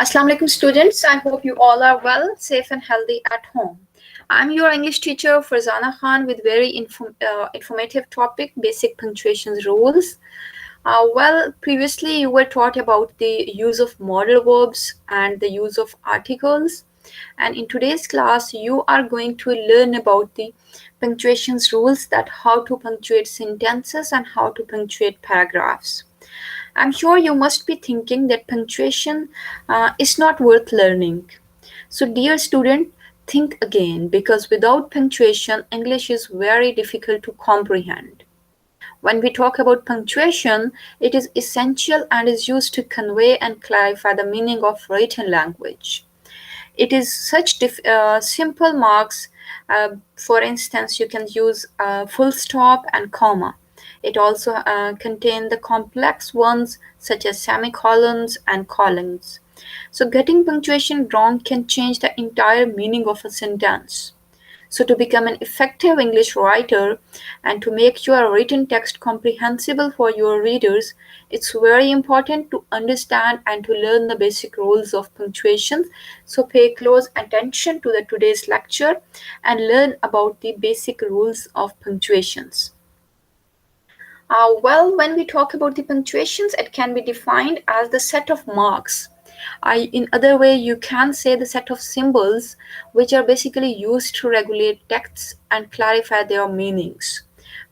Assalamu alaikum students. I hope you all are well, safe and healthy at home. I'm your English teacher Farzana Khan with very informative topic, basic punctuation rules. Previously you were taught about the use of modal verbs and the use of articles. And in today's class, you are going to learn about the punctuation rules, that how to punctuate sentences and how to punctuate paragraphs. I'm sure you must be thinking that punctuation is not worth learning. So, dear student, think again, because without punctuation, English is very difficult to comprehend. When we talk about punctuation, it is essential and is used to convey and clarify the meaning of written language. It is such simple marks. For instance, you can use full stop and comma. It also contains the complex ones such as semicolons and colons. So getting punctuation wrong can change the entire meaning of a sentence. So, to become an effective English writer and to make your written text comprehensible for your readers, it's very important to understand and to learn the basic rules of punctuation. So, pay close attention to the today's lecture and learn about the basic rules of punctuations. When we talk about the punctuations, it can be defined as the set of marks. In other way, you can say the set of symbols which are basically used to regulate texts and clarify their meanings,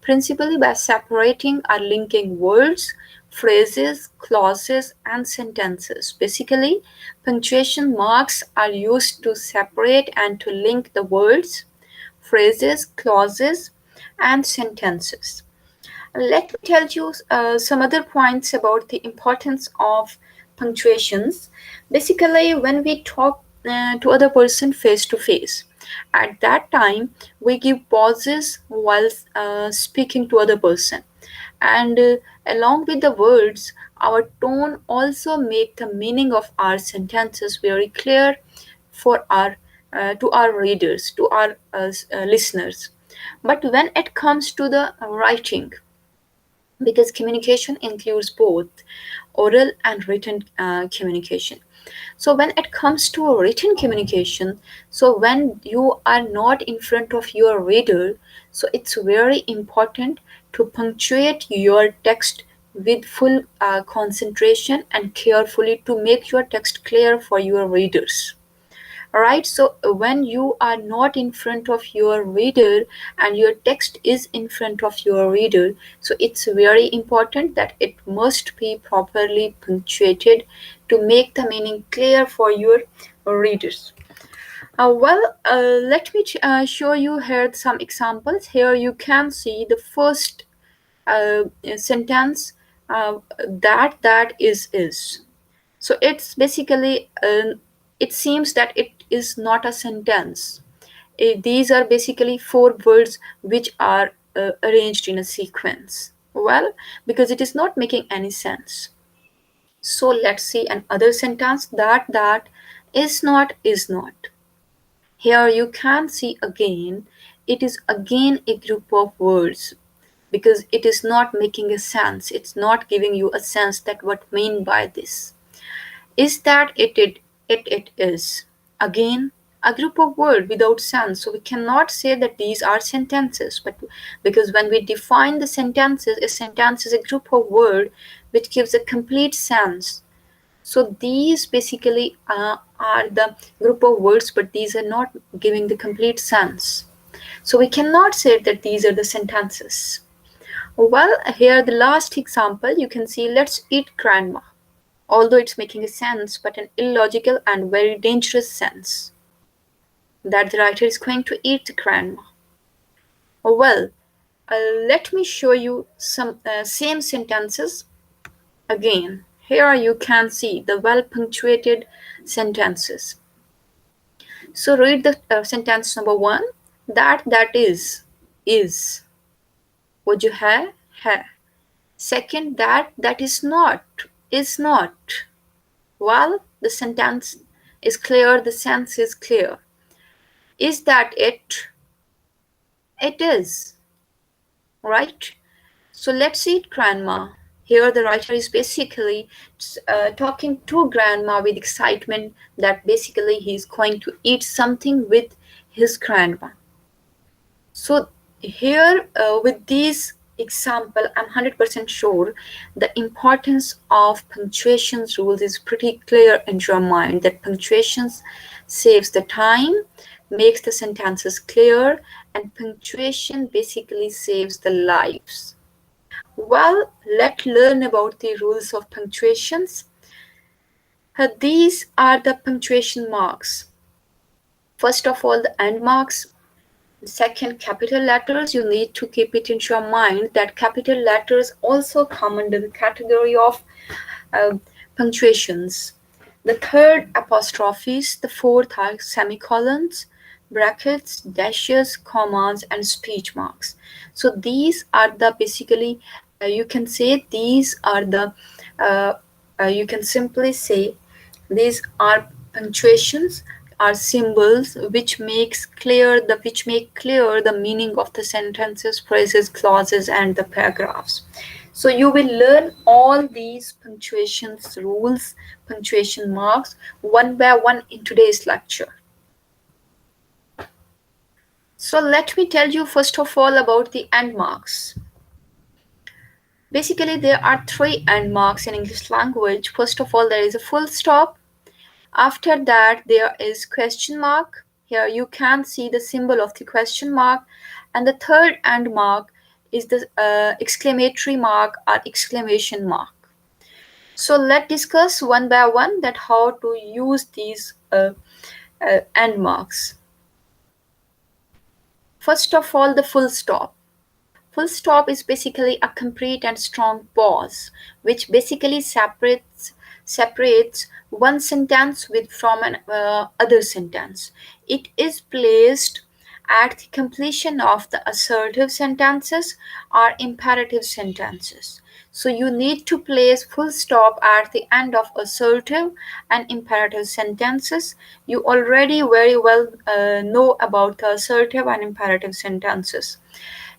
principally by separating or linking words, phrases, clauses, and sentences. Basically, punctuation marks are used to separate and to link the words, phrases, clauses, and sentences. Let me tell you some other points about the importance of punctuations. Basically, when we talk to other person face to face, at that time we give pauses while speaking to other person, and along with the words, our tone also make the meaning of our sentences very clear for our to our readers, to our listeners. But when it comes to the writing, because communication includes both oral and written communication. So when it comes to written communication, so when you are not in front of your reader, so it's very important to punctuate your text with full concentration and carefully to make your text clear for your readers. Alright, so when you are not in front of your reader and your text is in front of your reader, so it's very important that it must be properly punctuated to make the meaning clear for your readers. Let me show you here some examples. Here you can see the first sentence, that is. So it's basically, it seems that it is not a sentence. These are basically four words which are arranged in a sequence. Well, because it is not making any sense. So let's see another sentence, that is not. Here you can see again, it is again a group of words because it is not making a sense. It's not giving you a sense that what mean by this. Is that it is. Again, a group of words without sense. So we cannot say that these are sentences, but because when we define the sentences, a sentence is a group of words which gives a complete sense. So these basically are the group of words, but these are not giving the complete sense. So we cannot say that these are the sentences. Well, here the last example, you can see, let's eat grandma. Although it's making a sense, but an illogical and very dangerous sense, that the writer is going to eat the grandma. Well, let me show you some same sentences again. Here you can see the well punctuated sentences. So read the sentence number 1. That is. वजह है. Second, that is not. Well, the sentence is clear, the sense is clear. Is that it? It is. Right? So let's eat grandma. Here the writer is basically talking to grandma with excitement that basically he's going to eat something with his grandma. So here with this example, I'm 100% sure the importance of punctuation rules is pretty clear in your mind, that punctuation saves the time, makes the sentences clear, and punctuation basically saves the lives. Well, let's learn about the rules of punctuations. These are the punctuation marks. First of all, the end marks. Second, capital letters. You need to keep it in your mind that capital letters also come under the category of uh, punctuations. The third, apostrophes. The fourth are semicolons, brackets, dashes, commas, and speech marks. So these are the basically, you can say these are the, uh, you can simply say these are punctuations, are symbols which make clear the meaning of the sentences, phrases, clauses, and the paragraphs. So you will learn all these punctuations rules, punctuation marks one by one in today's lecture. So let me tell you first of all about the end marks. Basically, there are three end marks in English language. First of all, there is a full stop. After that, there is question mark. Here you can see the symbol of the question mark. And the third end mark is the exclamatory mark or exclamation mark. So let's discuss one by one that how to use these end marks. First of all, the full stop. Full stop is basically a complete and strong pause, which basically separates one sentence from an other sentence. It is placed at the completion of the assertive sentences or imperative sentences. So you need to place full stop at the end of assertive and imperative sentences. You already very well know about the assertive and imperative sentences.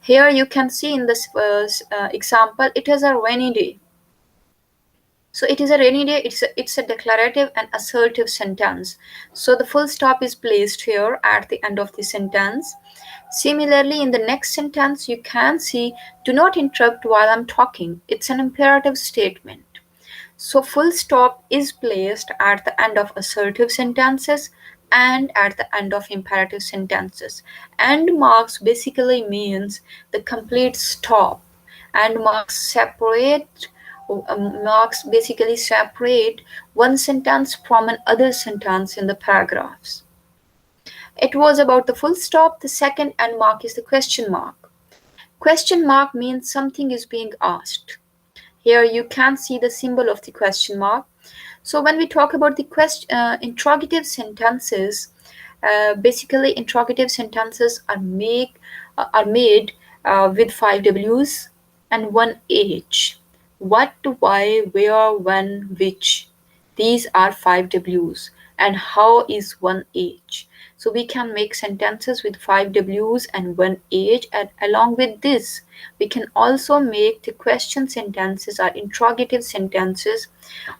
Here you can see in this example, it is a rainy day. So it is a rainy day, it's a declarative and assertive sentence. So the full stop is placed here at the end of the sentence. Similarly, in the next sentence, you can see, do not interrupt while I'm talking. It's an imperative statement. So full stop is placed at the end of assertive sentences and at the end of imperative sentences. End marks basically means the complete stop. And marks basically separate one sentence from another sentence in the paragraphs. It was about the full stop. The second end mark is the question mark. Question mark means something is being asked. Here you can see the symbol of the question mark. So when we talk about the interrogative sentences, basically interrogative sentences are made with 5 W's and 1 H. What, why, where, when, which. These are 5 W's. And how is 1 H. So we can make sentences with 5 W's and 1 H, and along with this, we can also make the question sentences or interrogative sentences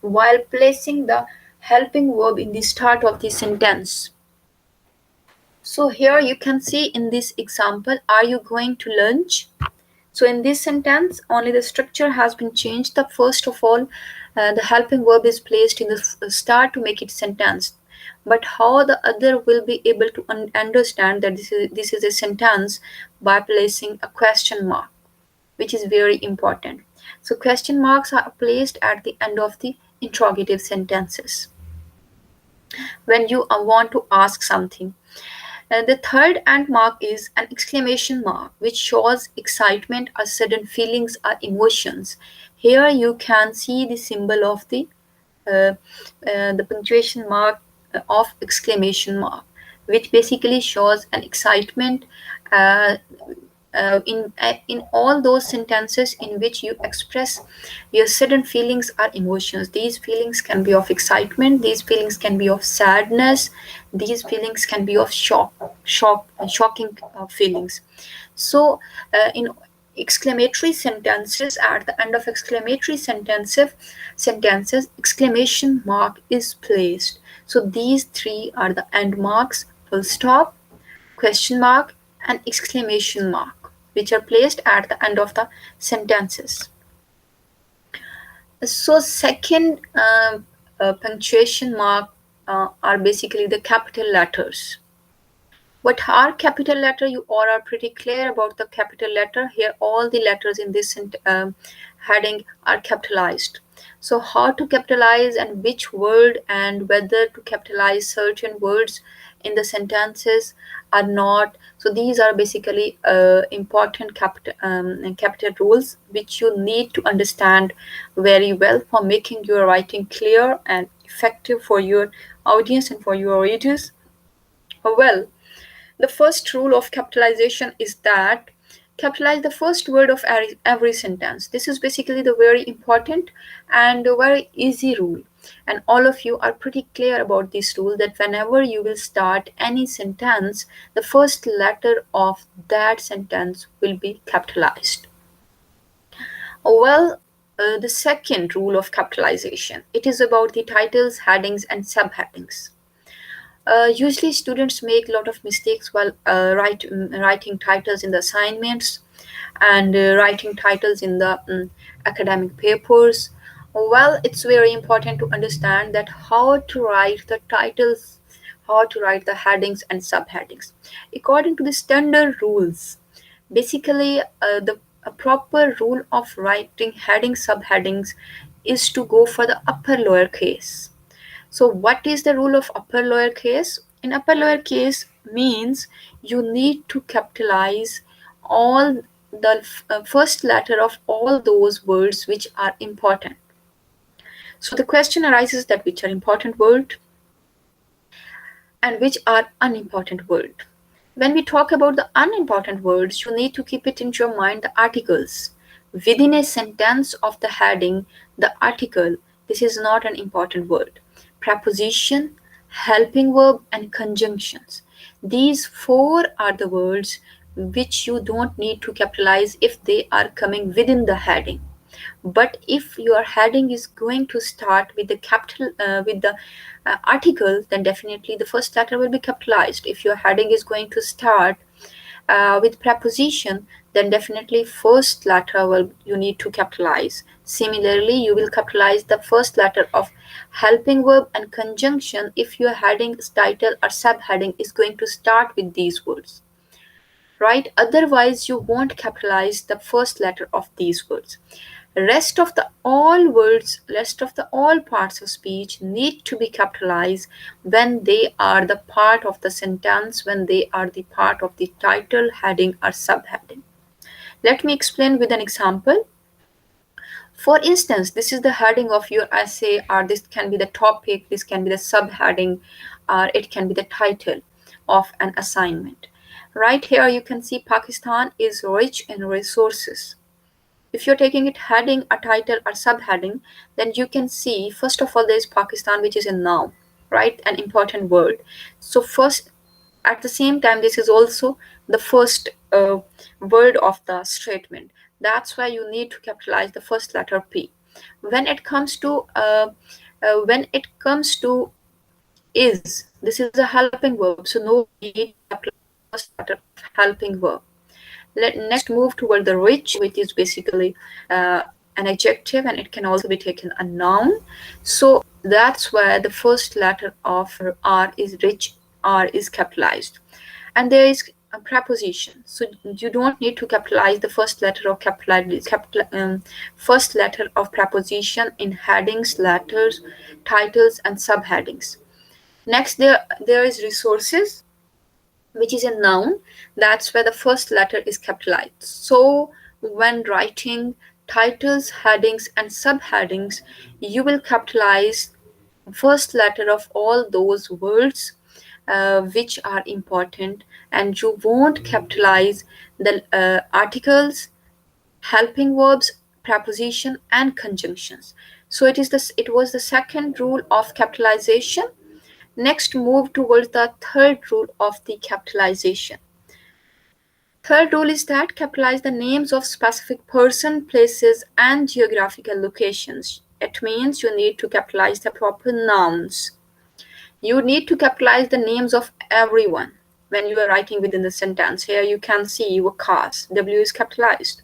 while placing the helping verb in the start of the sentence. So here you can see in this example, are you going to lunch? So in this sentence, only the structure has been changed. The first of all, the helping verb is placed in the start to make it sentence. But how the other will be able to understand that this is a sentence by placing a question mark, which is very important. So question marks are placed at the end of the interrogative sentences when you want to ask something. The third end mark is an exclamation mark, which shows excitement or sudden feelings or emotions. Here you can see the symbol of the punctuation mark of exclamation mark, which basically shows an excitement uh, in all those sentences in which you express your sudden feelings or emotions. These feelings can be of excitement, these feelings can be of sadness, these feelings can be of shocking feelings. So in exclamatory sentences, at the end of exclamatory sentences exclamation mark is placed. So these three are the end marks: full stop, question mark, and exclamation mark, which are placed at the end of the sentences. So second punctuation mark are basically the capital letters. What are capital letter? You all are pretty clear about the capital letter. Here all the letters in this heading are capitalized. So how to capitalize and which word and whether to capitalize certain words in the sentences are not. So these are basically important capital rules which you need to understand very well for making your writing clear and effective for your audience and for your readers. Well, the first rule of capitalization is that capitalize the first word of every sentence. This is basically the very important and a very easy rule. And all of you are pretty clear about this rule that whenever you will start any sentence, the first letter of that sentence will be capitalized. Well, the second rule of capitalization, it is about the titles, headings, and subheadings. Usually, students make a lot of mistakes while writing titles in the assignments and writing titles in the academic papers. Well, it's very important to understand that how to write the titles, how to write the headings and subheadings according to the standard rules. Basically, the a proper rule of writing heading subheadings is to go for the upper lower case. So, what is the rule of upper lower case? In upper lower case means you need to capitalize all the first letter of all those words which are important. So the question arises that which are important word and which are unimportant word. When we talk about the unimportant words, you need to keep it in your mind the articles. Within a sentence of the heading, the article, this is not an important word. Preposition, helping verb, and conjunctions. These four are the words which you don't need to capitalize if they are coming within the heading. But if your heading is going to start with the capital with the article, then definitely the first letter will be capitalized. If your heading is going to start with preposition, then definitely first letter will you need to capitalize. Similarly, you will capitalize the first letter of helping verb and conjunction if your heading's title or subheading is going to start with these words, right? Otherwise you won't capitalize the first letter of these words. Rest of the all parts of speech need to be capitalized when they are the part of the sentence, when they are the part of the title, heading, or subheading. Let me explain with an example. For instance, this is the heading of your essay, or this can be the topic, this can be the subheading, or it can be the title of an assignment. Right here, you can see Pakistan is rich in resources. If you're taking it heading, a title, or subheading, then you can see, first of all, there is Pakistan, which is a noun, right? An important word. So, first, at the same time, this is also the first word of the statement. That's why you need to capitalize the first letter P. When it comes to is, this is a helping verb, so no need to capitalize the first letter of helping verb. Let next move toward the rich, which is basically an adjective, and it can also be taken a noun. So that's why the first letter of R is rich, R is capitalized. And there is a preposition. So you don't need to capitalize the first letter of first letter of preposition in headings, letters, titles, and subheadings. Next, there is resources, which is a noun. That's where the first letter is capitalized. So when writing titles, headings, and subheadings, you will capitalize first letter of all those words which are important, and you won't capitalize the articles, helping verbs, preposition, and conjunctions. So it was the second rule of capitalization. Next, move towards the third rule of the capitalization. Third rule is that capitalize the names of specific person, places, and geographical locations. It means you need to capitalize the proper nouns. You need to capitalize the names of everyone when you are writing within the sentence. Here you can see Wakas, W is capitalized.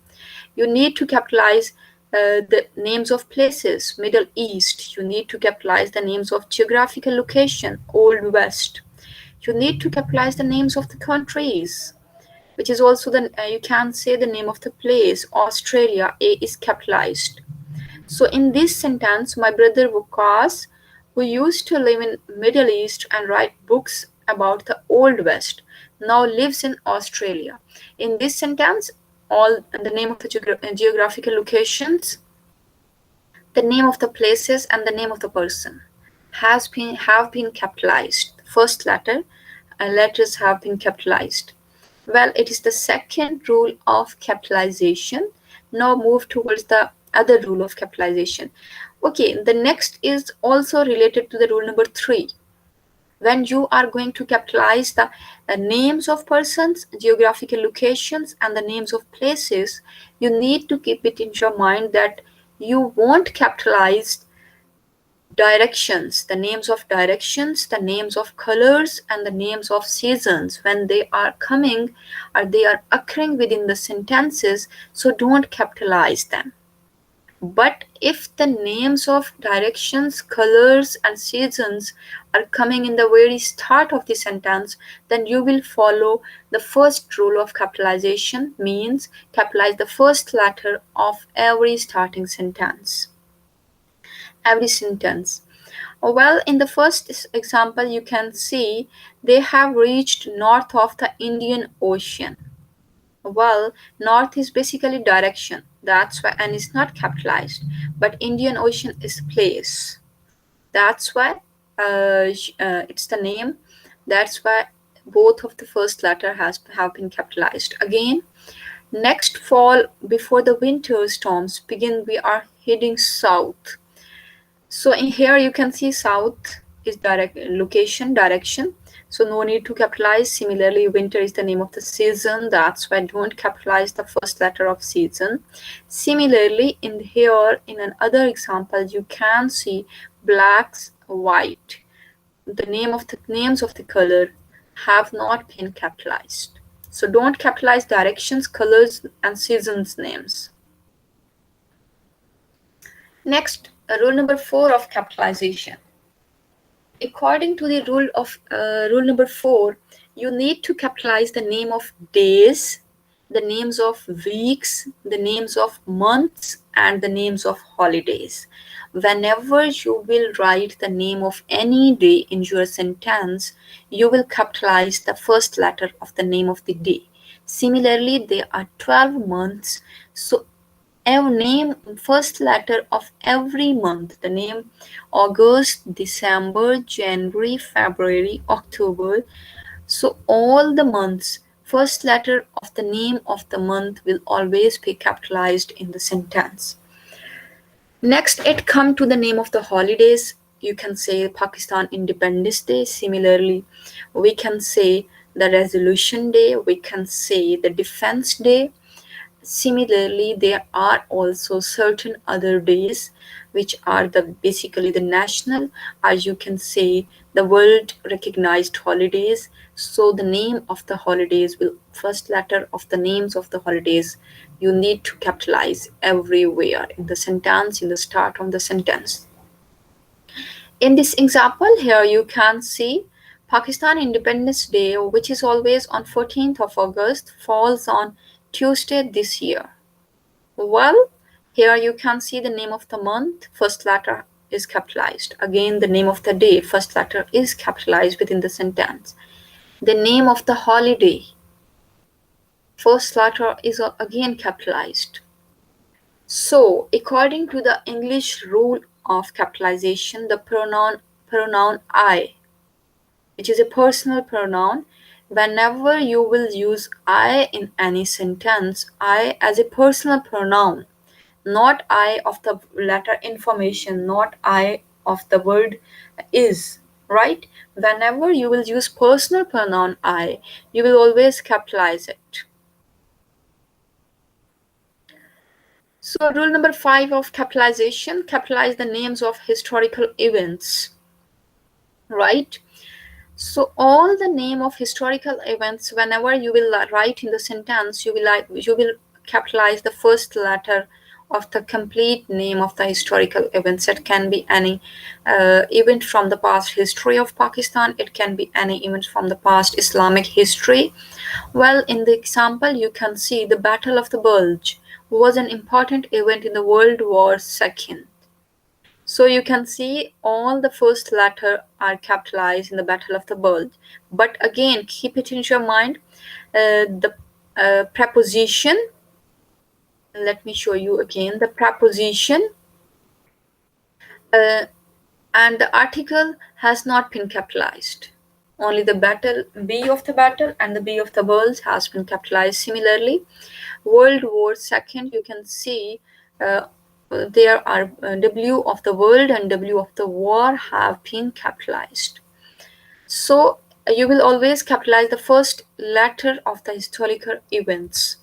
You need to capitalize the names of places, Middle East. You need to capitalize the names of geographical location, Old West. You need to capitalize the names of the countries, which is also the you can say the name of the place, Australia. A is capitalized. So in this sentence, my brother Wukas, who used to live in Middle East and write books about the Old West, now lives in Australia. In this sentence, all the name of the geographical locations, the name of the places, and the name of the person have been capitalized. First letters have been capitalized. Well, it is the second rule of capitalization. Now move towards the other rule of capitalization. Okay, the next is also related to the rule number 3. When you are going to capitalize the names of persons, geographical locations, and the names of places, you need to keep it in your mind that you won't capitalize directions, the names of directions, the names of colors, and the names of seasons when they are coming or they are occurring within the sentences, so don't capitalize them. But if the names of directions, colors, and seasons are coming in the very start of the sentence, then you will follow the first rule of capitalization, means capitalize the first letter of every starting sentence. Every sentence. Well, in the first example, you can see they have reached north of the Indian Ocean. Well, north is basically direction. That's why, and it's not capitalized. But Indian Ocean is place. That's why it's the name. That's why both of the first letter have been capitalized. Again, next fall before the winter storms begin, we are heading south. So in here you can see south is direct location, direction. So no need to capitalize. Similarly, winter is the name of the season. That's why don't capitalize the first letter of season. Similarly, in here in another example, you can see blacks, white. The names of the color have not been capitalized. So don't capitalize directions, colors, and seasons names. Next, rule number 4 of capitalization. According to the rule number 4, you need to capitalize the name of days, the names of weeks, the names of months, and the names of holidays. Whenever you will write the name of any day in your sentence, you will capitalize the first letter of the name of the day. Similarly, there are 12 months, so name first letter of every month, the name August, December, January, February, October. So all the months, first letter of the name of the month will always be capitalized in the sentence. Next, it come to the name of the holidays. You can say Pakistan Independence Day. Similarly, we can say the Resolution Day. We can say the Defense Day. Similarly, there are also certain other days which are the basically the national, or you can say the world recognized holidays. So the name of the holidays will first letter of the names of the holidays you need to capitalize everywhere in the sentence, in the start of the sentence. In this example here you can see Pakistan Independence Day, which is always on 14th of August, falls on Tuesday this year. Well, here you can see the name of the month, first letter is capitalized. Again, the name of the day, first letter is capitalized within the sentence. The name of the holiday, first letter is again capitalized. So, according to the English rule of capitalization, the pronoun I, which is a personal pronoun, whenever you will use I in any sentence, I as a personal pronoun, not I of the letter information, not I of the word is, right? Whenever you will use personal pronoun I, you will always capitalize it. So rule number 5 of capitalization: capitalize the names of historical events, right? So all the name of historical events, whenever you will write in the sentence, you will capitalize the first letter of the complete name of the historical events. It can be any event from the past history of Pakistan. It can be any event from the past Islamic history. Well, in the example, you can see the Battle of the Bulge was an important event in the World War II. So you can see all the first letter are capitalized in the Battle of the Bulge. But again, keep it in your mind. The preposition, let me show you again, the preposition uh, and the article has not been capitalized. Only the battle, B of the battle and the B of the bulge has been capitalized. Similarly, World War II, you can see uh, there are W of the world and W of the war have been capitalized. So you will always capitalize the first letter of the historical events.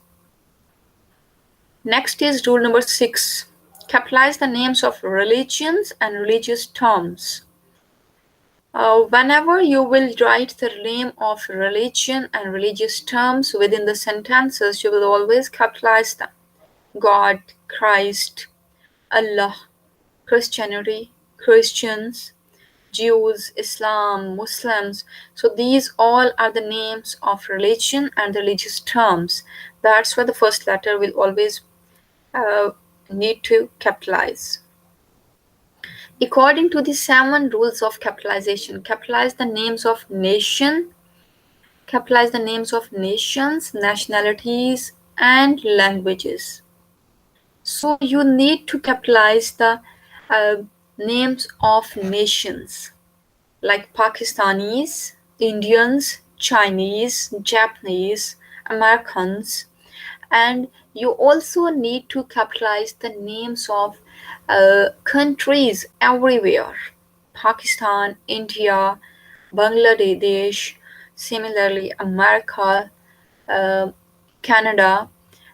Next is rule number 6. Capitalize the names of religions and religious terms. Whenever you will write the name of religion and religious terms within the sentences, you will always capitalize them. God, Christ, Allah, Christianity, Christians, Jews, Islam, Muslims. So these all are the names of religion and religious terms. That's why the first letter will always uh, need to capitalize. According to the 7 rules of capitalization, capitalize the names of nations, nationalities, and languages. So you need to capitalize the uh, names of nations like Pakistanis, Indians, Chinese, Japanese, Americans, and you also need to capitalize the names of countries everywhere: Pakistan, India, Bangladesh, similarly America, uh, Canada.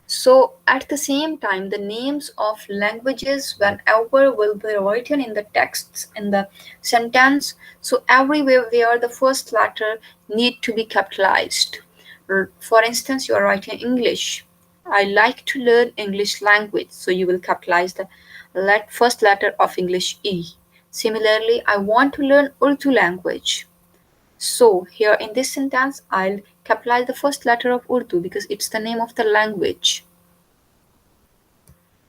So at the same time, the names of languages, whenever will be written in the texts in the sentence, so everywhere where the first letter need to be capitalized. For instance, you are writing English. I like to learn English language, so you will capitalize the first letter of English E. Similarly, I want to learn Urdu language. So here in this sentence, I'll capitalize the first letter of Urdu because it's the name of the language.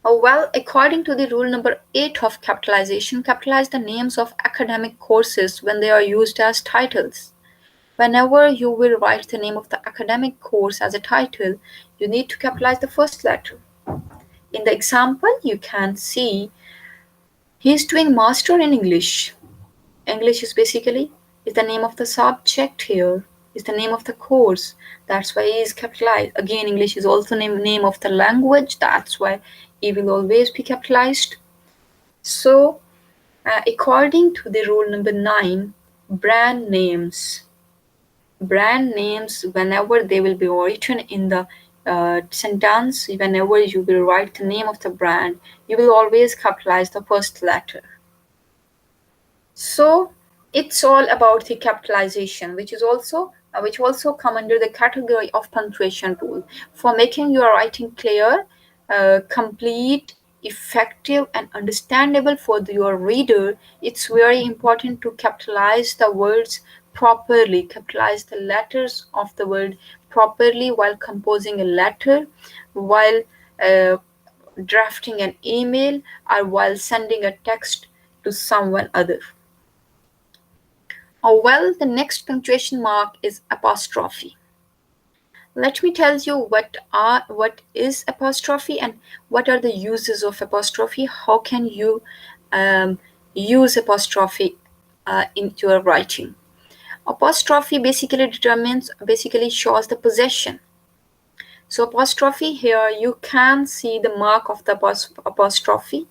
Well, according to the rule number 8 of capitalization, capitalize the names of academic courses when they are used as titles. Whenever you will write the name of the academic course as a title, you need to capitalize the first letter. In the example, you can see he's doing master in English. English is the name of the subject here, is the name of the course. That's why E is capitalized. Again, English is also name of the language. That's why E will always be capitalized. So, according to the rule number 9, brand names. Brand names, whenever they will be written in the sentence, whenever you will write the name of the brand, you will always capitalize the first letter. So it's all about the capitalization, which also come under the category of punctuation rule for making your writing clear, complete, effective, and understandable for your reader. It's very important to capitalize the words properly, capitalize the letters of the word properly while composing a letter, while uh, drafting an email, or while sending a text to someone other. Well, the next punctuation mark is apostrophe. Let me tell you what is apostrophe and what are the uses of apostrophe. How can you um, use apostrophe in your writing? Apostrophe basically shows the possession. So apostrophe here, you can see the mark of the apostrophe.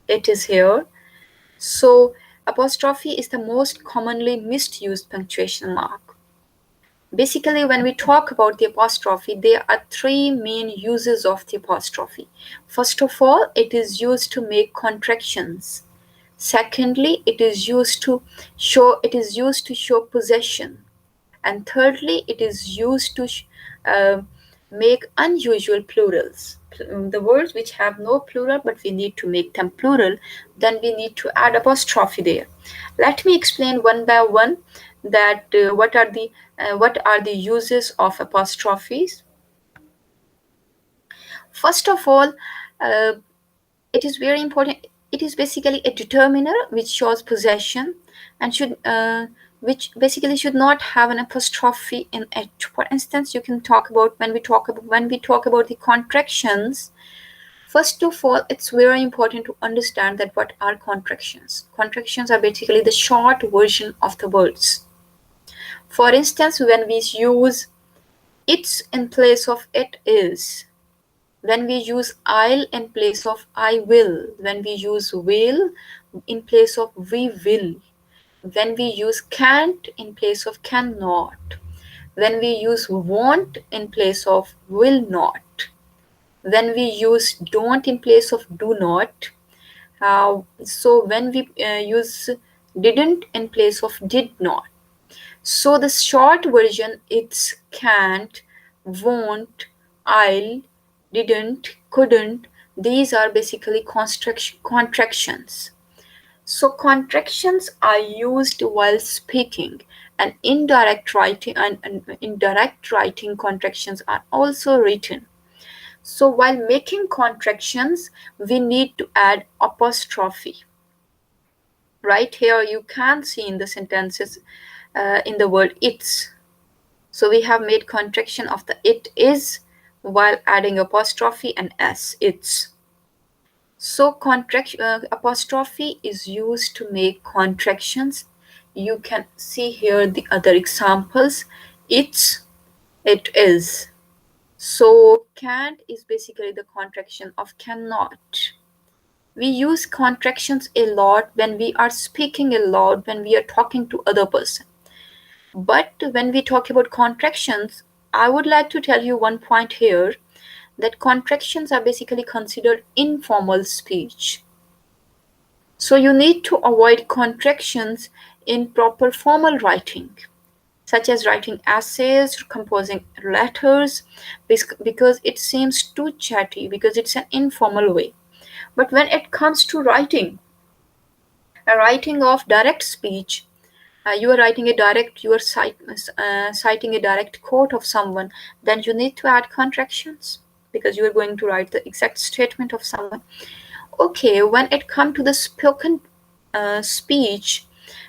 It is here. So apostrophe is the most commonly misused punctuation mark. Basically, when we talk about the apostrophe, there are three main uses of the apostrophe. First of all, it is used to make contractions. Secondly, it is used to show possession. And thirdly, it is used to uh, make unusual plurals. The words which have no plural but we need to make them plural, then we need to add apostrophe there. Let me explain one by one that what are the uses of apostrophes. First of all, uh, it is very important. It is basically a determiner which shows possession and which basically should not have an apostrophe in it. For instance, you can talk about when we talk about the contractions. First of all, it's very important to understand that what are contractions. Contractions are basically the short version of the words. For instance, when we use it's in place of it is, when we use I'll in place of I will, when we use will in place of we will, when we use can't in place of cannot, when we use won't in place of will not, when we use don't in place of do not, so when we use didn't in place of did not. So the short version it's can't, won't, I'll, didn't, couldn't. These are basically contractions. So contractions are used while speaking, and indirect writing contractions are also written. So while making contractions, we need to add apostrophe. Right here you can see in the sentences in the word it's. So we have made contraction of the it is while adding apostrophe and s, it's. So apostrophe is used to make contractions. You can see here the other examples. It's, it is. So can't is basically the contraction of cannot. We use contractions a lot when we are speaking a lot, when we are talking to other person. But when we talk about contractions, I would like to tell you one point here, that contractions are basically considered informal speech. So you need to avoid contractions in proper formal writing, such as writing essays, composing letters, because it seems too chatty, because it's an informal way. But when it comes to writing, a writing of direct speech, you are writing a direct, you are citing a direct quote of someone, then you need to add contractions because you are going to write the exact statement of someone. Okay, when it comes to the spoken speech,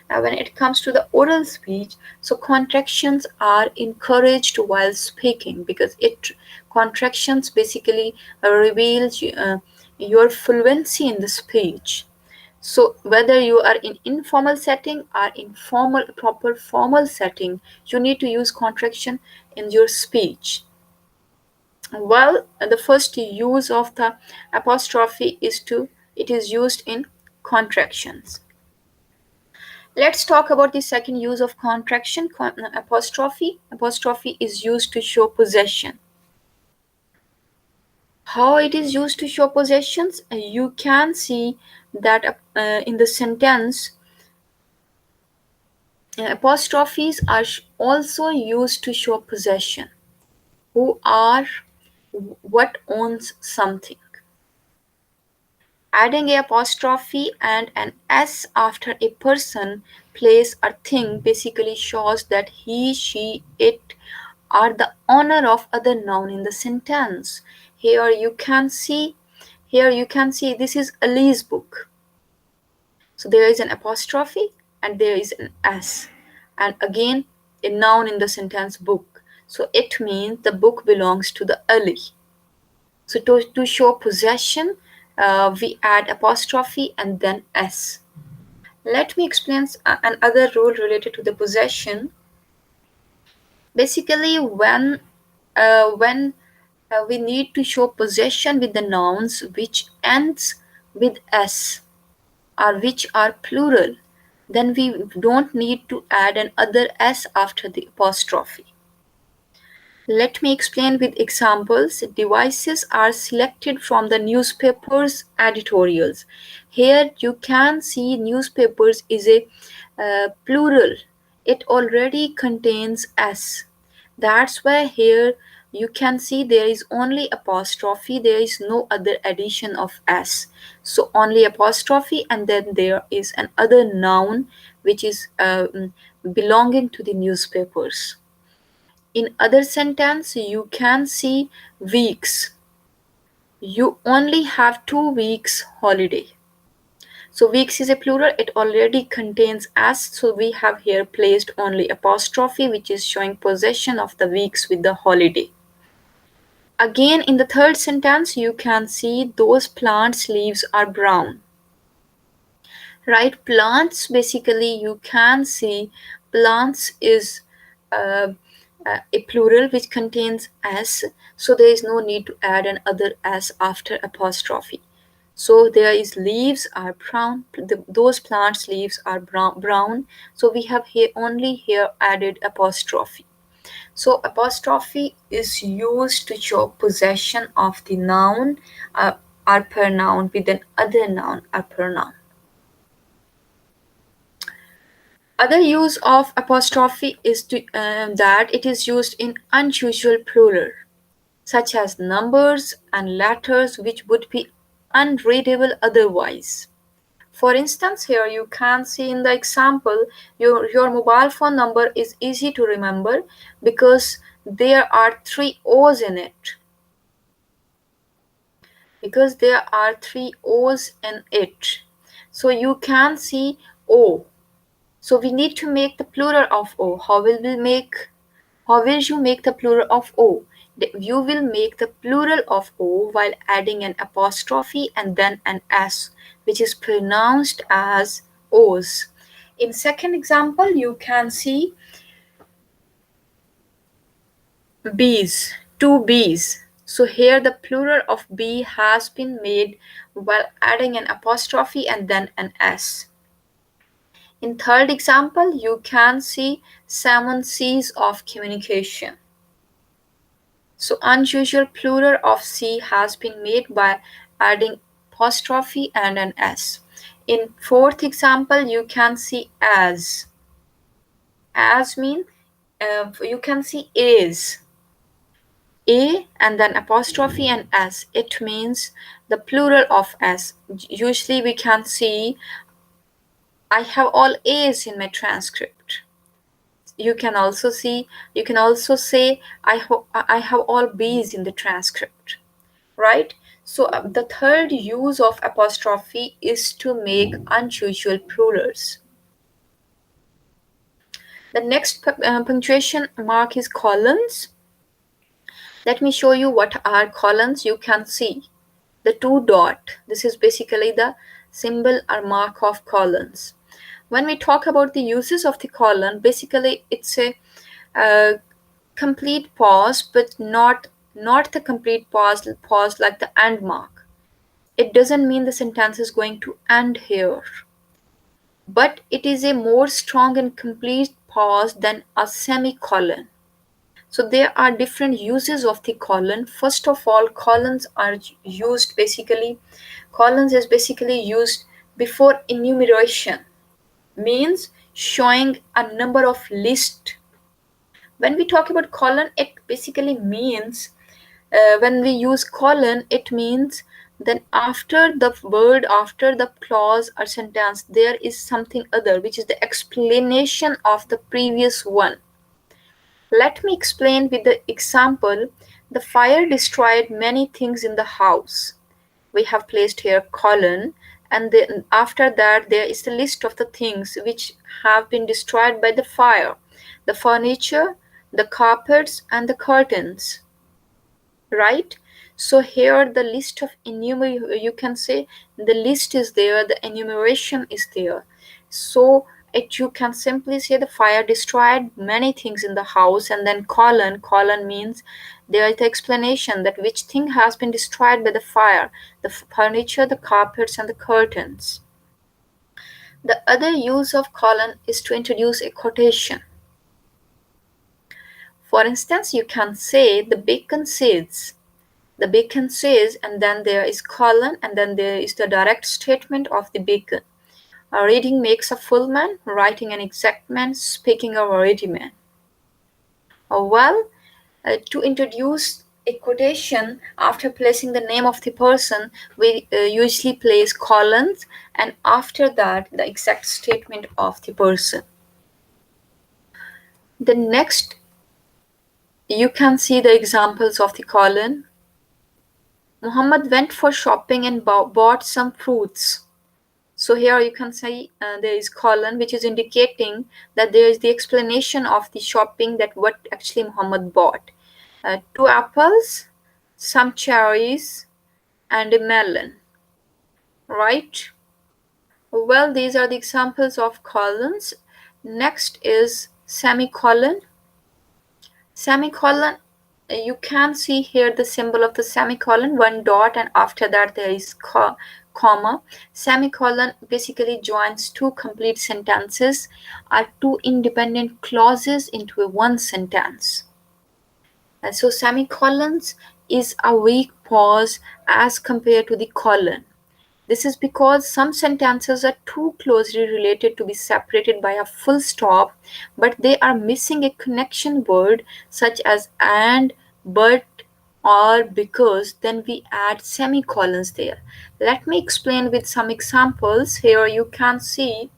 when it comes to the oral speech, so contractions are encouraged while speaking because it contractions basically reveals your fluency in the speech. So whether you are in informal setting or in proper formal setting, you need to use contraction in your speech. Well, the first use of the apostrophe it is used in contractions. Let's talk about the second use of contraction, apostrophe. Apostrophe is used to show possession. How it is used to show possessions? You can see that in the sentence, apostrophes are also used to show possession. Who are, what owns something. Adding a apostrophe and an s after a person, place, or thing basically shows that he, she, it are the owner of other noun in the sentence. Here you can see, this is Ali's book. So there is an apostrophe and there is an s, and again a noun in the sentence book. So it means the book belongs to the Ali. So to show possession, we add apostrophe and then s. Let me explain another rule related to the possession. Basically, when we need to show possession with the nouns which ends with s or which are plural, then we don't need to add an other s after the apostrophe. Let me explain with examples. Devices are selected from the newspaper's editorials. Here you can see newspapers is a plural. It already contains s. That's why here you can see there is only apostrophe, there is no other addition of s. So only apostrophe, and then there is an other noun which is belonging to the newspapers. In other sentence you can see weeks. You only have 2 weeks holiday. So weeks is a plural, it already contains s, so we have here placed only apostrophe which is showing possession of the weeks with the holiday. Again in the third sentence you can see those plants leaves are brown. Right, plants, basically you can see plants is uh, a plural which contains s, so there is no need to add an other s after apostrophe. So there is leaves are brown, those plants leaves are brown, so we have here only here added apostrophe. So apostrophe is used to show possession of the noun or pronoun with an other noun or pronoun. Other use of apostrophe is that it is used in unusual plural, such as numbers and letters which would be unreadable otherwise. For instance, here you can see in the example, your mobile phone number is easy to remember because there are three O's in it. Because there are three O's in it. So you can see O. So we need to make the plural of O. How will you make the plural of O? You will make the plural of O while adding an apostrophe and then an S, which is pronounced as O's. In second example, you can see bees, two bees. So here the plural of bee has been made while adding an apostrophe and then an S. In third example, you can see 7 C's of communication. So unusual plural of C has been made by adding apostrophe and an S. In fourth example, you can see as. As mean you can see is. A and then apostrophe and S. It means the plural of S. Usually we can see I have all A's in my transcript. You can also say I have all B's in the transcript, right? So the third use of apostrophe is to make unusual plurals. The next punctuation mark is colons. Let me show you what are colons. You can see the 2 dot. This is basically the symbol or mark of colons. When we talk about the uses of the colon, basically it's a complete pause, but not the complete pause like the end mark. It doesn't mean the sentence is going to end here, but it is a more strong and complete pause than a semicolon. So there are different uses of the colon. First of all, colons is basically used before enumeration, means showing a number of list. When we talk about colon, it basically means when we use colon, it means then after the word, after the clause or sentence, there is something other, which is the explanation of the previous one. Let me explain with the example. The fire destroyed many things in the house. We have placed here colon, and then after that there is the list of the things which have been destroyed by the fire: the furniture, the carpets, and the curtains. Right? So here the list of you can say the list is there, the enumeration is there. So you can simply say the fire destroyed many things in the house, and then colon means there is the explanation that which thing has been destroyed by the fire: the furniture, the carpets, and the curtains. The other use of colon is to introduce a quotation. For instance, you can say the bacon says. The bacon says, and then there is colon, and then there is the direct statement of the bacon. A reading makes a full man, writing an exact man, speaking a ready man. Well, to introduce a quotation after placing the name of the person, we usually place colons and after that the exact statement of the person. The next, you can see the examples of the colon. Muhammad went for shopping and bought some fruits. So here you can see there is colon, which is indicating that there is the explanation of the shopping, that what actually Muhammad bought. Two apples, some cherries, and a melon. Right? Well, these are the examples of colons. Next is semicolon. Semicolon, you can see here the symbol of the semicolon, one dot, and after that there is comma. Semicolon basically joins two complete sentences or two independent clauses into a one sentence. And so semicolons is a weak pause as compared to the colon. This is because some sentences are too closely related to be separated by a full stop, but they are missing a connection word such as and, but, or because, then we add semicolons there. Let me explain with some examples. Here you can see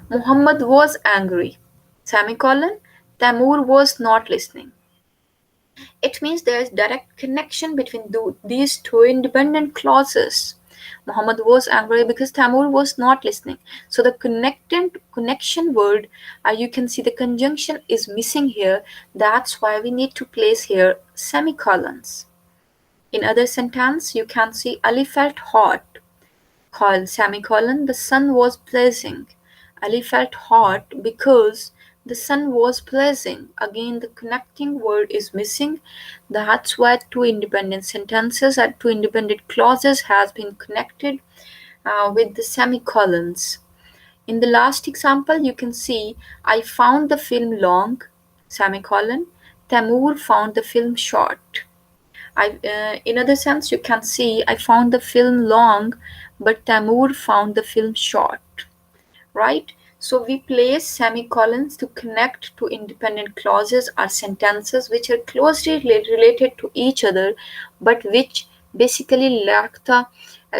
Muhammad was angry. Semicolon, Tamur was not listening. It means there is direct connection between these two independent clauses. Muhammad was angry because Tamur was not listening. So the connection word, you can see the conjunction is missing here. That's why we need to place here semicolons. In other sentence, you can see Ali felt hot. Semicolon, the sun was blazing. Ali felt hot because the sun was blazing. Again, the connecting word is missing. That's why two independent sentences or two independent clauses has been connected with the semicolons. In the last example, you can see I found the film long, semicolon. Tamur found the film short. In other sense, you can see I found the film long, but Tamur found the film short, right? So we place semicolons to connect two independent clauses or sentences which are closely related to each other, but which basically lack the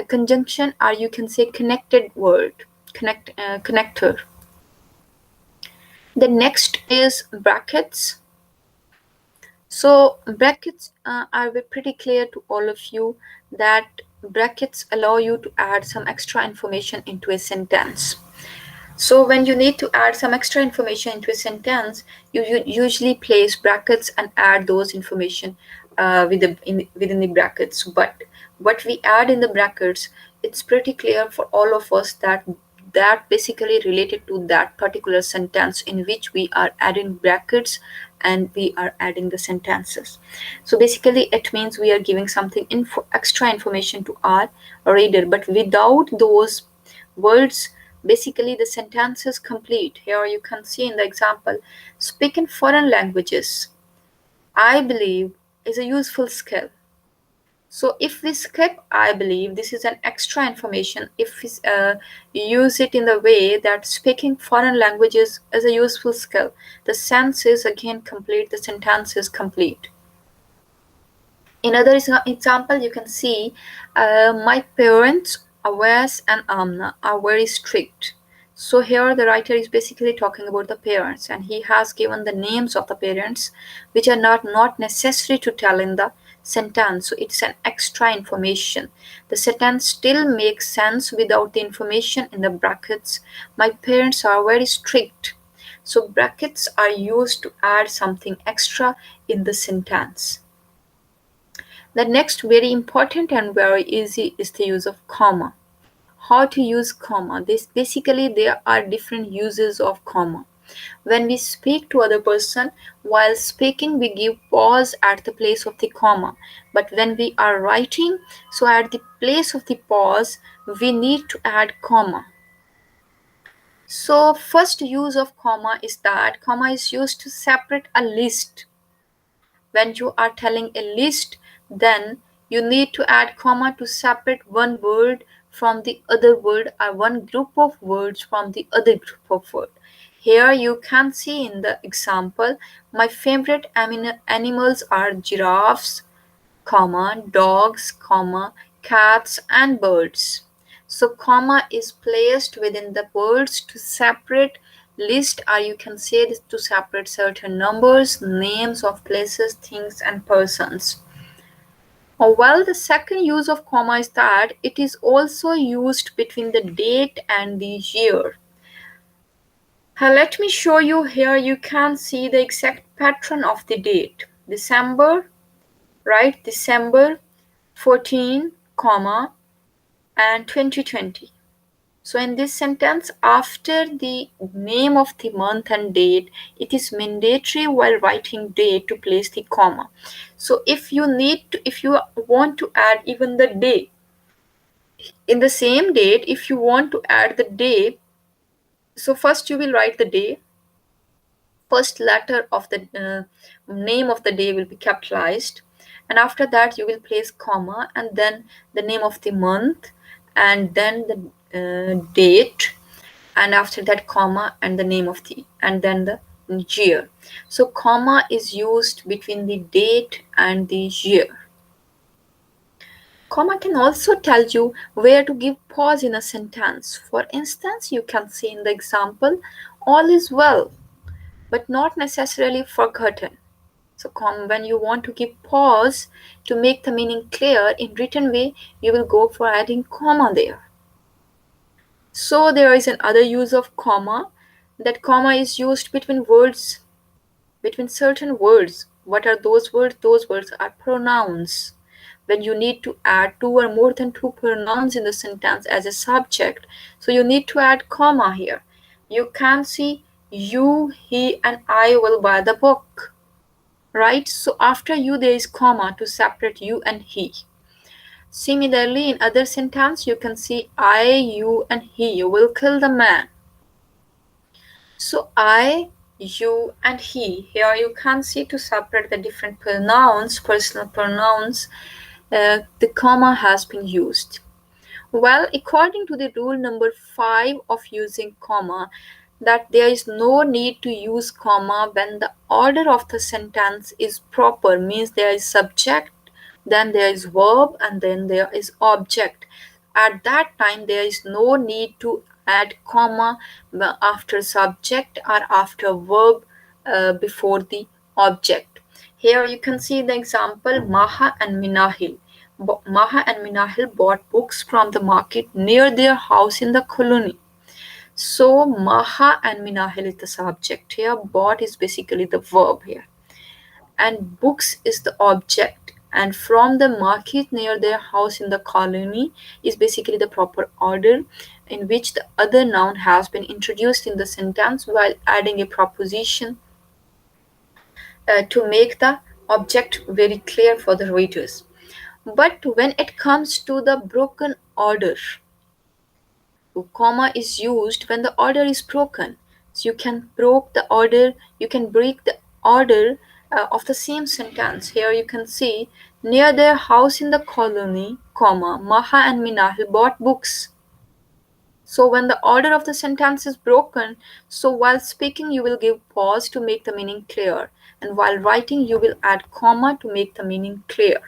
conjunction, or you can say connected word, connector. The next is brackets. So brackets are pretty clear to all of you that brackets allow you to add some extra information into a sentence. So when you need to add some extra information into a sentence, you usually place brackets and add those information within the brackets. But what we add in the brackets, it's pretty clear for all of us that basically related to that particular sentence in which we are adding brackets and we are adding the sentences. So basically it means we are giving something extra information to our reader, but without those words, basically the sentence is complete. Here you can see in the example, speak in foreign languages, I believe, is a useful skill. So if we skip I believe, this is an extra information. If we use it in the way that speaking foreign languages is a useful skill, the sense is again complete, the sentence is complete. In other example, you can see my parents, Awais and Amna, are very strict. So here the writer is basically talking about the parents, and he has given the names of the parents which are not necessary to tell in the sentence. So it's an extra information. The sentence still makes sense without the information in the brackets. My parents are very strict. So brackets are used to add something extra in the sentence. The next very important and very easy is the use of comma. How to use comma? Basically there are different uses of comma. When we speak to other person, while speaking we give pause at the place of the comma. But when we are writing, so at the place of the pause, we need to add comma. So first use of comma is that comma is used to separate a list. When you are telling a list, then you need to add comma to separate one word from the other word or one group of words from the other group of words. Here you can see in the example, my favorite animals are giraffes, comma, dogs, comma, cats and birds. So comma is placed within the words to separate list, or you can say this to separate certain numbers, names of places, things and persons. Well, the second use of comma is that it is also used between the date and the year. Let me show you here. You can see the exact pattern of the date. December, right? December 14, comma, and 2020. So in this sentence, after the name of the month and date, it is mandatory while writing date to place the comma. So if you want to add even the day, in the same date, if you want to add the day, so first you will write the day, first letter of the name of the day will be capitalized, and after that you will place comma and then the name of the month and then the date, and after that comma and the name of the and then the year. So comma is used between the date and the year. Comma can also tell you where to give pause in a sentence. For instance, you can say in the example, all is well, but not necessarily forgotten. So when you want to give pause to make the meaning clear in written way, you will go for adding comma there. So there is another use of comma, that comma is used between words, between certain words. What are those words? Those words are pronouns. When you need to add two or more than two pronouns in the sentence as a subject, so you need to add comma here. You can see you, he and I will buy the book, right? So after you there is comma to separate you and he. Similarly, in other sentence you can see I, you and he will kill the man. So I, you and he, here you can see to separate the different pronouns, personal pronouns, the comma has been used. Well, according to the rule number 5 of using comma, that there is no need to use comma when the order of the sentence is proper, means there is subject, then there is verb, and then there is object. At that time, there is no need to add comma after subject or after verb before the object. Here you can see the example Maha and Minahil. Maha and Minahil bought books from the market near their house in the colony. So Maha and Minahil is the subject here. Bought is basically the verb here. And books is the object. And from the market near their house in the colony is basically the proper order in which the other noun has been introduced in the sentence while adding a proposition to make the object very clear for the readers. But when it comes to the broken order, comma is used when the order is broken. So you can break the order of the same sentence. Here you can see near their house in the colony, comma, Maha and Minahil bought books. So when the order of the sentence is broken, so while speaking you will give pause to make the meaning clear, and while writing you will add comma to make the meaning clear.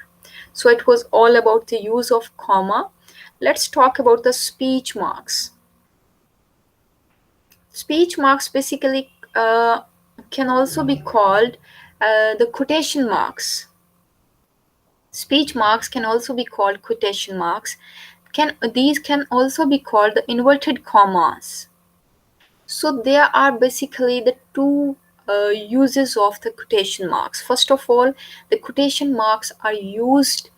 So it was all about the use of comma. Let's talk about the speech marks. Speech marks basically can also be called the quotation marks. Speech marks can also be called quotation marks. These can also be called the inverted commas. So there are basically the two uses of the quotation marks. First of all, the quotation marks are used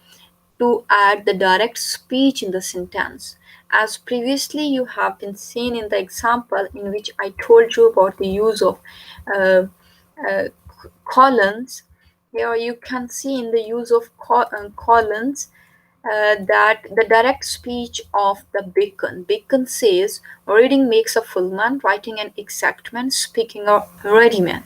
to add the direct speech in the sentence. As previously you have been seen in the example in which I told you about the use of uh, uh, colons, here you can see in the use of colons that the direct speech of the Bacon. Bacon says, reading makes a full man, writing an exact man, speaking a ready man.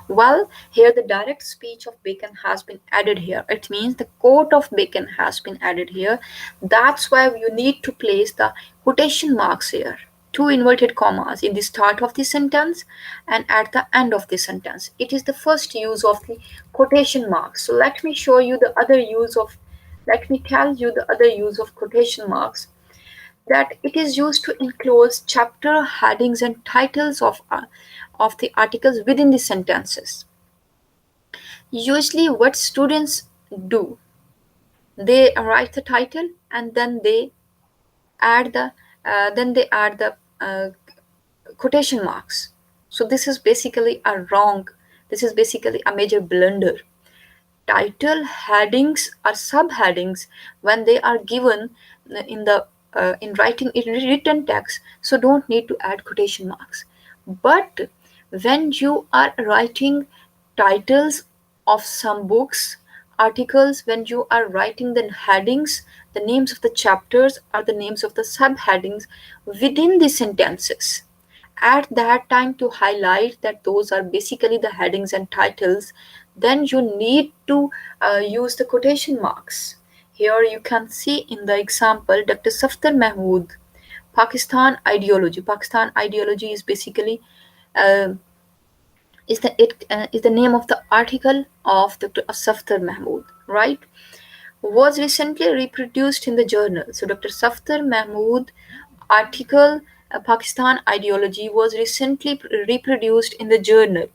Well, here the direct speech of Bacon has been added here. It means the quote of Bacon has been added here. That's why you need to place the quotation marks here. Two inverted commas in the start of the sentence and at the end of the sentence. It is the first use of the quotation marks. So let me tell you the other use of quotation marks, that it is used to enclose chapter headings and titles of the articles within the sentences. Usually what students do, they write the title and add the then they add the quotation marks. So this is basically a major blunder. Title headings or subheadings, when they are given in the in writing in written text, so don't need to add quotation marks. But when you are writing titles of some books, articles, when you are writing the headings, the names of the chapters or the names of the subheadings within the sentences, at that time to highlight that those are basically the headings and titles, then you need to use the quotation marks. Here you can see in the example Dr. Safdar Mahmood, Pakistan ideology. Pakistan ideology is basically uh, is the name of the article of Dr. Safdar Mahmood, right? Was recently reproduced in the journal. So Dr. Safdar Mahmood article, Pakistan ideology, was recently reproduced in the journal.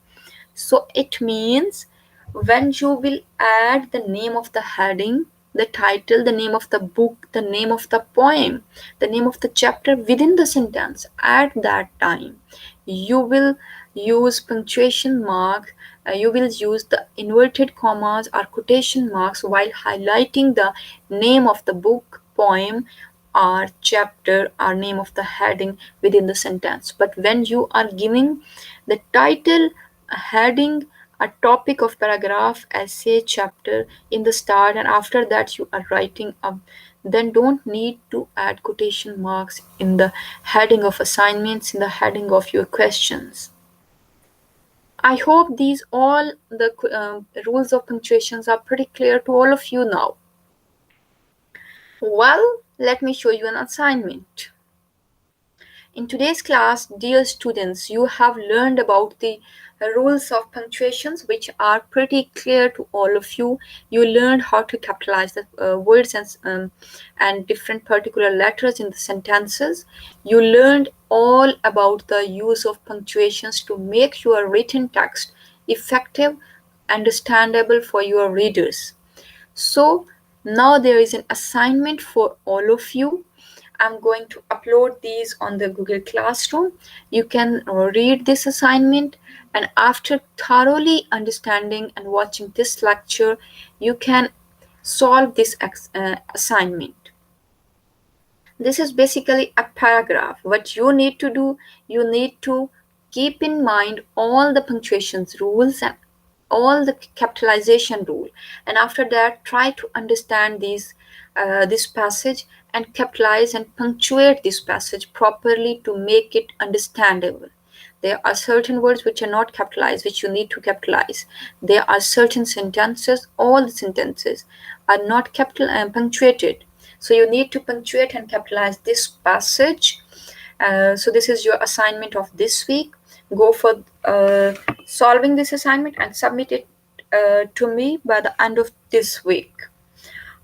So it means when you will add the name of the heading, the title, the name of the book, the name of the poem, the name of the chapter within the sentence, at that time you will use punctuation mark, you will use the inverted commas or quotation marks while highlighting the name of the book, poem, or chapter or name of the heading within the sentence. But when you are giving the title, a heading, a topic of paragraph, essay, chapter in the start, and after that you are writing up, then don't need to add quotation marks in the heading of assignments, in the heading of your questions. I hope these all the rules of punctuations are pretty clear to all of you now. Well, let me show you an assignment. In today's class, dear students, you have learned about the rules of punctuations, which are pretty clear to all of you. You learned how to capitalize the words and different particular letters in the sentences. You learned all about the use of punctuations to make your written text effective, understandable for your readers. So now there is an assignment for all of you. I'm going to upload these on the Google Classroom. You can read this assignment, and after thoroughly understanding and watching this lecture, you can solve this assignment. This is basically a paragraph. What you need to do, you need to keep in mind all the punctuations rules and all the capitalization rule, and after that try to understand this passage and capitalize and punctuate this passage properly to make it understandable. There are certain words which are not capitalized, which you need to capitalize. There are certain sentences, all the sentences are not punctuated. So you need to punctuate and capitalize this passage. So this is your assignment of this week. Go for solving this assignment and submit it to me by the end of this week.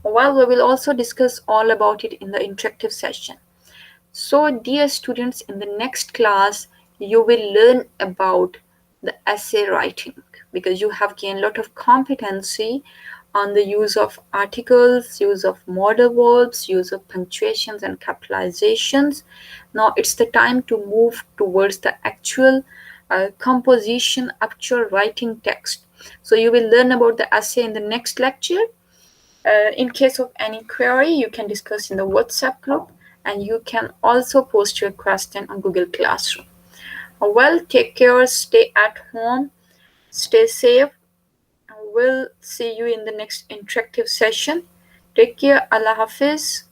Well, we will also discuss all about it in the interactive session. So, dear students, in the next class, you will learn about the essay writing, because you have gained a lot of competency on the use of articles, use of modal verbs, use of punctuations and capitalizations. Now it's the time to move towards the actual composition, actual writing text. So you will learn about the essay in the next lecture. In case of any query, you can discuss in the WhatsApp group, and you can also post your question on Google Classroom. Well, take care, stay at home, stay safe. We'll see you in the next interactive session. Take care. Allah Hafiz.